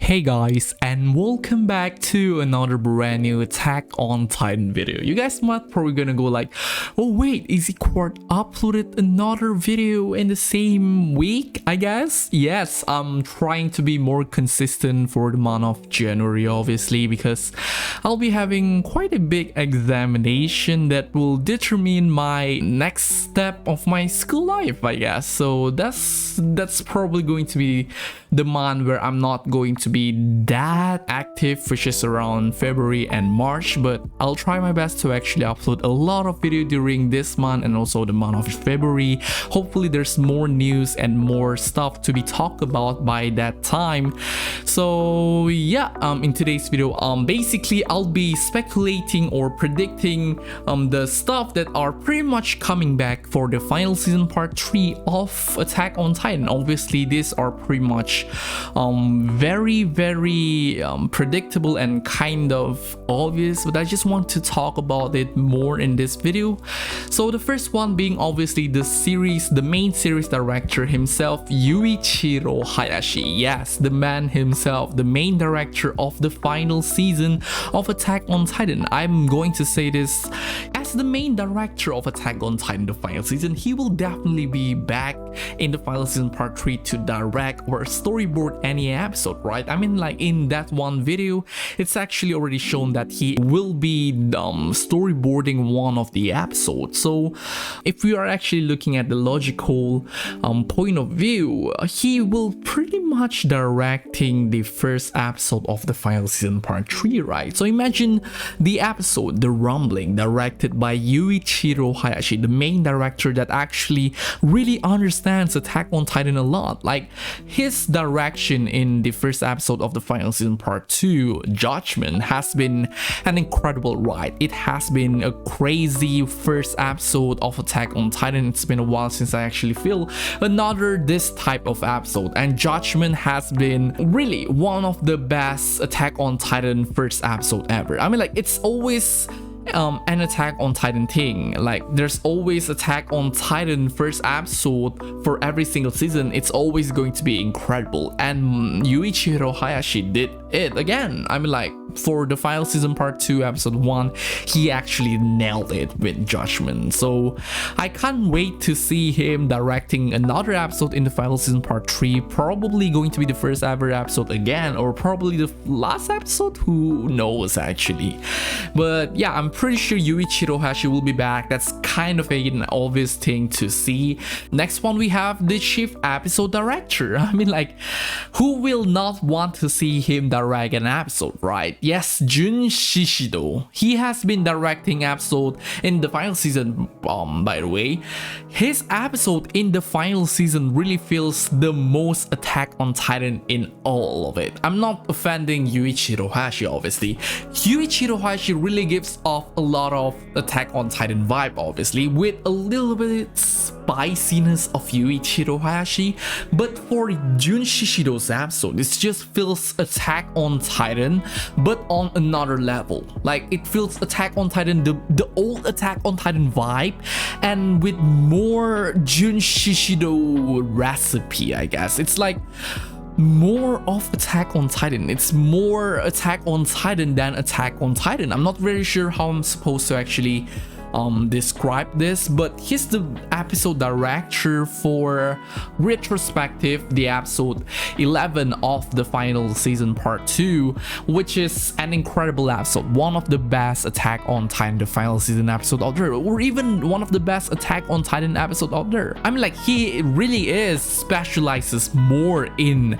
Hey guys, and welcome back to another brand new Attack on Titan video. You guys might probably gonna go like, oh wait, Easy Quart uploaded another video in the same week, I guess? Yes, I'm trying to be more consistent for the month of January, obviously, because I'll be having quite a big examination that will determine my next step of my school life, I guess. So that's probably going to be the month where I'm not going to be that active, which is around February and March, but I'll try my best to actually upload a lot of video during this month and also the month of February. Hopefully there's more news and more stuff to be talked about by that time. So yeah, in today's video, basically I'll be speculating or predicting the stuff that are pretty much coming back for the final season part 3 of Attack on Titan. Obviously these are pretty much very predictable and kind of obvious, but I just want to talk about it more in this video. So the first one being obviously the main series director himself, Yuichiro Hayashi. Yes, the man himself, the main director of the final season of Attack on Titan. I'm going to say this, as the main director of Attack on Titan the final season, he will definitely be back in the final season part 3 to direct or storyboard any episode, right? I mean, like in that one video, it's actually already shown that he will be storyboarding one of the episodes. So if we are actually looking at the logical point of view, he will pretty much directing the first episode of the final season part 3, right? So imagine the episode, The Rumbling, directed by Yuichiro Hayashi, the main director that actually really understands Attack on Titan a lot. Like his direction in the first episode of the final season part 2, Judgment, has been an incredible ride. It has been a crazy first episode of Attack on Titan. It's been a while since I actually feel another this type of episode, and Judgment has been really one of the best Attack on Titan first episode ever. I mean, like it's always an Attack on Titan thing. Like there's always Attack on Titan first episode for every single season. It's always going to be incredible, and Yuichiro Hayashi did it again. I mean, like for the final season part 2 episode 1, he actually nailed it with Judgment. So I can't wait to see him directing another episode in the final season part 3, probably going to be the first ever episode again, or probably the last episode, who knows actually. But yeah, I'm pretty sure Yuichiro Hayashi will be back. That's kind of an obvious thing to see. Next one, we have the chief episode director. I mean, like who will not want to see him direct an episode, right? Yes, Jun Shishido. He has been directing episode in the final season. By the way, his episode in the final season really feels the most Attack on Titan in all of it. I'm not offending Yuichiro Hayashi, obviously. Yuichiro Hayashi really gives off a lot of Attack on Titan vibe, obviously, with a little bit spiciness of Yuichiro Hayashi. But for Jun Shishido's episode, it just feels Attack on Titan, but on another level. Like it feels Attack on Titan, the old Attack on Titan vibe, and with more Jun Shishido recipe, I guess. It's like more of Attack on Titan. It's more Attack on Titan than Attack on Titan. I'm not very sure how I'm supposed to actually describe this, but he's the episode director for retrospective, the episode 11 of the final season part 2, which is an incredible episode, one of the best Attack on Titan the final season episode out there, or even one of the best Attack on Titan episode out there. I mean, like he really specializes more in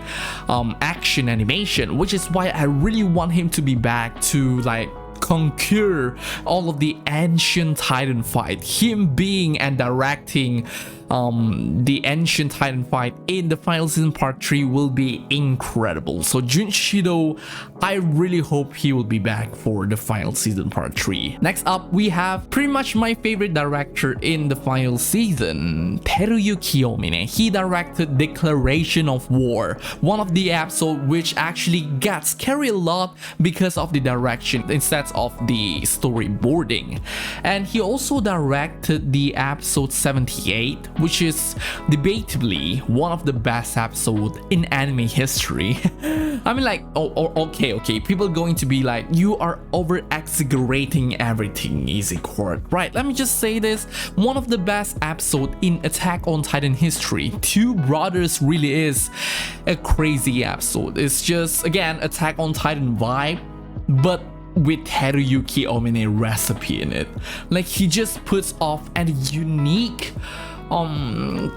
action animation, which is why I really want him to be back to like conquer all of the ancient Titan fight. Him being and directing the ancient Titan fight in the final season part 3 will be incredible. So Jun Shishido, I really hope he will be back for the final season part 3. Next up, we have pretty much my favorite director in the final season, Teruyuki Omine. He directed Declaration of War, one of the episodes which actually gets carried a lot because of the direction instead of the storyboarding. And he also directed the episode 78, which is debatably one of the best episodes in anime history. I mean, like, okay, people going to be like, you are over exaggerating everything, Easy Court. Right, let me just say this, one of the best episodes in Attack on Titan history. Two Brothers really is a crazy episode. It's just, again, Attack on Titan vibe, but with Teruyuki Omine recipe in it. Like, he just puts off a unique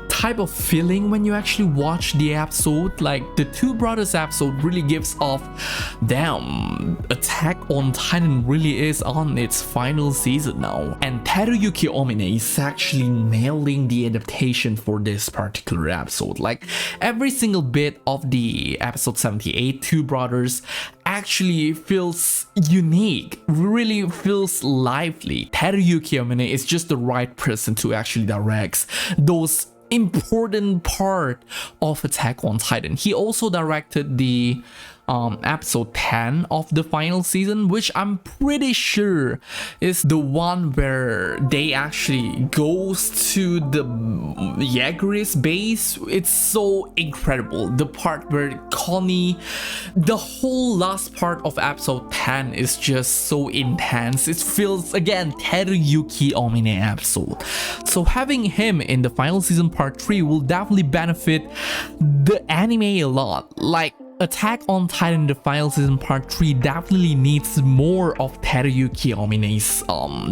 type of feeling when you actually watch the episode. Like, the Two Brothers episode really gives off, damn, Attack on Titan really is on its final season now, and Teruyuki Omine is actually nailing the adaptation for this particular episode. Like, every single bit of the episode 78 Two Brothers actually feels unique, really feels lively. Teruyuki Omine is just the right person to actually direct those important part of Attack on Titan. He also directed the episode 10 of the final season, which I'm pretty sure is the one where they actually goes to the Jaeger's base. It's so incredible. The part where Connie, the whole last part of episode 10 is just so intense. It feels, again, Teruyuki Omine episode. So having him in the final season part 3 will definitely benefit the anime a lot. Like, Attack on Titan the final season part 3 definitely needs more of Teruyuki Omine's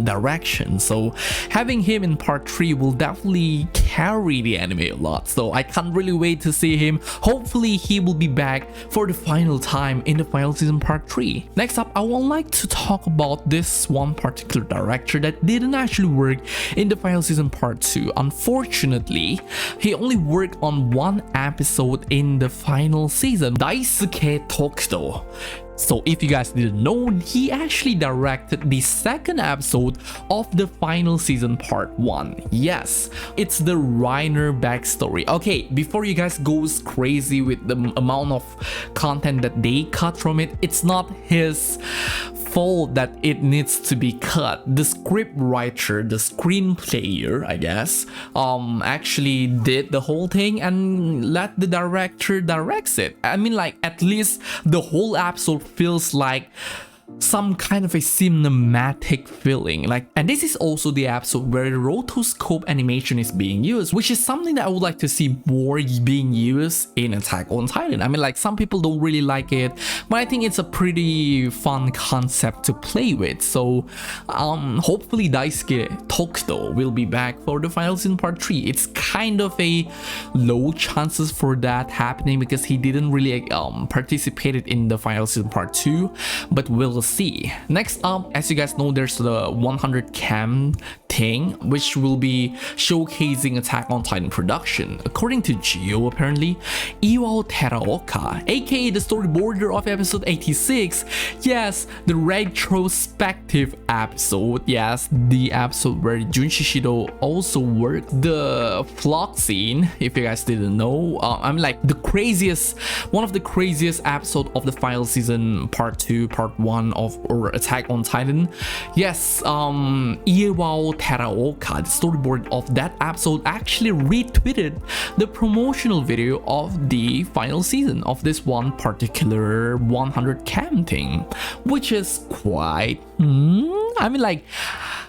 direction, so having him in part 3 will definitely carry the anime a lot. So I can't really wait to see him. Hopefully he will be back for the final time in the final season part 3. Next up, I would like to talk about this one particular director that didn't actually work in the final season part 2. Unfortunately, he only worked on one episode in the final season. Daisuke Tokudo. So if you guys didn't know, he actually directed the second episode of the final season part 1. Yes, it's the Reiner backstory. Okay, before you guys goes crazy with the amount of content that they cut from it, it's not his fault that it needs to be cut. The script writer, the screenplayer, I guess, actually did the whole thing and let the director directs it. I mean, like, at least the whole episode feels like some kind of a cinematic feeling. Like, and this is also the episode where the rotoscope animation is being used, which is something that I would like to see more being used in Attack on Titan. I mean, like, some people don't really like it, but I think it's a pretty fun concept to play with. So hopefully Daisuke Tokudo will be back for the final season part 3. It's kind of a low chances for that happening because he didn't really participated in the final season part 2, but we'll see. Next up, as you guys know, there's the 100 cam thing, which will be showcasing Attack on Titan production. According to Geo, apparently, Iwao Teraoka, aka the storyboarder of episode 86, yes, the retrospective episode, yes, the episode where Jun Shishido also worked, the vlog scene, if you guys didn't know, I'm like the craziest, one of the craziest episode of the final season part 2, part 1 of Attack on Titan. Yes, Iwao Teraoka, the storyboard of that episode, actually retweeted the promotional video of the final season of this one particular 100 cam thing, which is quite I mean, like,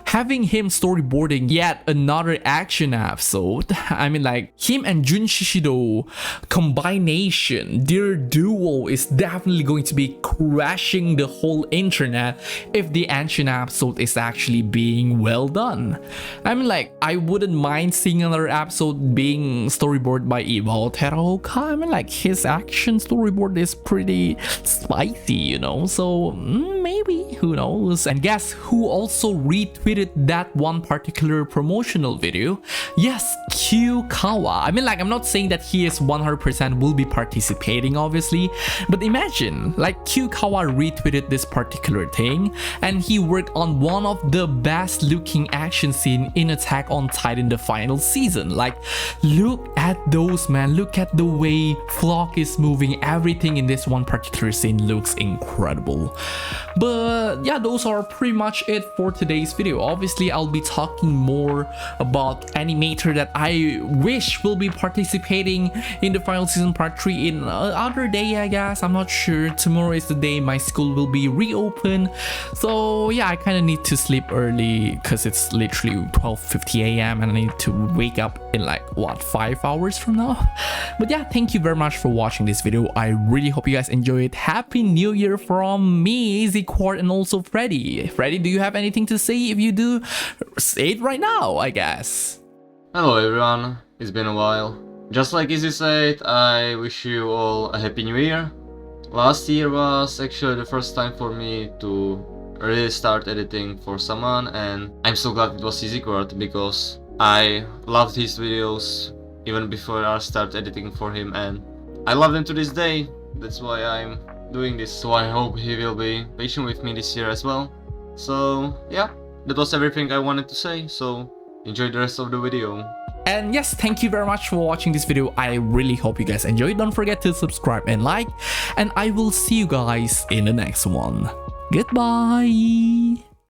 having him storyboarding yet another action episode. I mean, like, him and Jun Shishido combination, their duo is definitely going to be crashing the whole internet if the action episode is actually being well done. I mean, like, I wouldn't mind seeing another episode being storyboarded by Iwao Teraoka. I mean, like, his action storyboard is pretty spicy, you know, so maybe, who knows. And guess who also retweeted that one particular promotional video? Yes, Q Kawa. I mean, like, I'm not saying that he is 100% will be participating, obviously, but imagine, like, Q Kawa retweeted this particular thing and he worked on one of the best looking action scene in Attack on Titan the final season. Like, look at those, man, look at the way Flock is moving. Everything in this one particular scene looks incredible. But yeah, those are pretty much it for today's video. obviously I'll be talking more about animator that I wish will be participating in the final season part 3 in other day, I guess. I'm not sure. Tomorrow is the day my school will be reopened, so yeah, I kind of need to sleep early because it's literally 12:50 a.m. and I need to wake up in like what, 5 hours from now. But yeah, thank you very much for watching this video. I really hope you guys enjoy it. Happy New Year from me, Easyquart, and also Freddy. Freddy, do you have anything to say? If you do, say it right now, I guess. Hello everyone, it's been a while. Just like Izzy said, I wish you all a happy new year. Last year was actually the first time for me to really start editing for someone, and I'm so glad it was Easyquart because I loved his videos even before I started editing for him, and I love them to this day. That's why I'm doing this, so I hope he will be patient with me this year as well. So yeah, that was everything I wanted to say, so enjoy the rest of the video. And yes, thank you very much for watching this video. I really hope you guys enjoyed. Don't forget to subscribe and like, and I will see you guys in the next one. Goodbye.